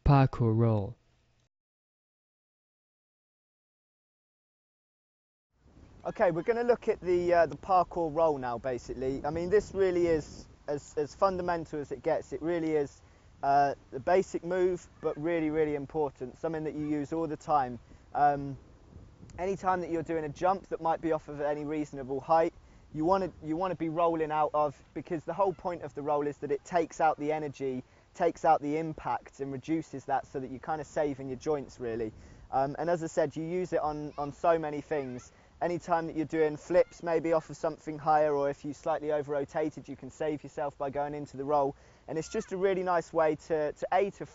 Parkour Roll. Okay, we're going to look at the parkour roll now, basically. I mean, this really is as fundamental as it gets. It really is the basic move, but really, really important. Something that you use all the time. Anytime that you're doing a jump that might be off of any reasonable height, you want to be rolling out of, because the whole point of the roll is that it takes out the energy, takes out the impact, and reduces that, so that you kind of save in your joints, really. And as I said, you use it on so many things. Anytime that you're doing flips, maybe off of something higher, or if you slightly over-rotated, you can save yourself by going into the roll. And it's just a really nice way to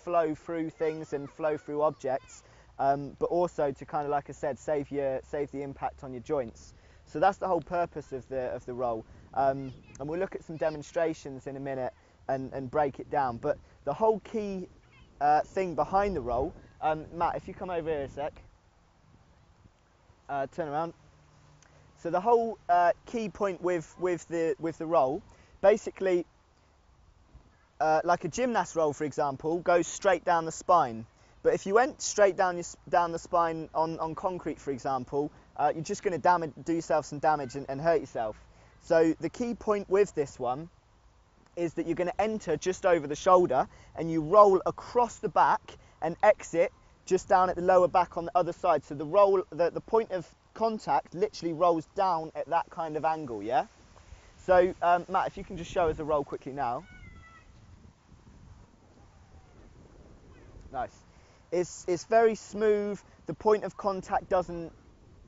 flow through things and flow through objects, but also to kind of, like I said, save the impact on your joints. So that's the whole purpose of the roll. And we'll look at some demonstrations in a minute and break it down. But the whole key thing behind the roll, Matt, if you come over here a sec, turn around. So the whole key point with the roll, basically, like a gymnast roll, for example, goes straight down the spine. But if you went straight down the spine on concrete, for example, you're just going to do yourself some damage and hurt yourself. So the key point with this one is that you're going to enter just over the shoulder, and you roll across the back and exit just down at the lower back on the other side. So the point of contact literally rolls down at that kind of angle, yeah? So Matt, if you can just show us a roll quickly now. Nice. It's very smooth. The point of contact doesn't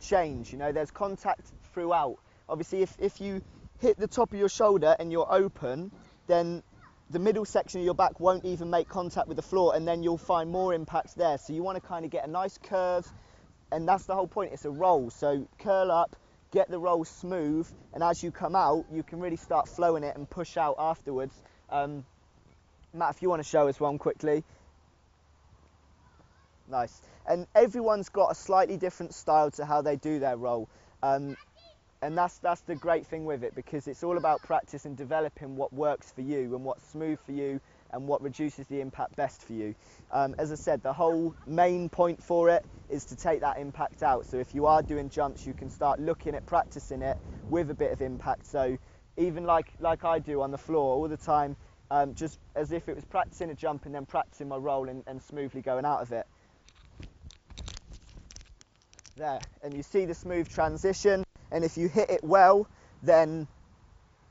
change, you know, there's contact throughout. Obviously, if you hit the top of your shoulder and you're open, then the middle section of your back won't even make contact with the floor, and then you'll find more impact there. So you want to kind of get a nice curve, and that's the whole point. It's a roll, so curl up, get the roll smooth, and as you come out, you can really start flowing it and push out afterwards. Matt, if you want to show us one quickly. Nice. And everyone's got a slightly different style to how they do their roll, and that's the great thing with it, because it's all about practice and developing what works for you and what's smooth for you and what reduces the impact best for you. As I said, the whole main point for it is to take that impact out. So if you are doing jumps, you can start looking at practicing it with a bit of impact. So even like I do on the floor all the time, just as if it was practicing a jump and then practicing my roll and smoothly going out of it. There, and you see the smooth transition, and if you hit it well, then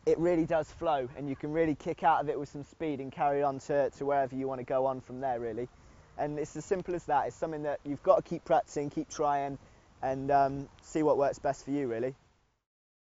it really does flow, and you can really kick out of it with some speed and carry on to wherever you want to go on from there, really. And it's as simple as that. It's something that you've got to keep practicing, keep trying, and see what works best for you, really.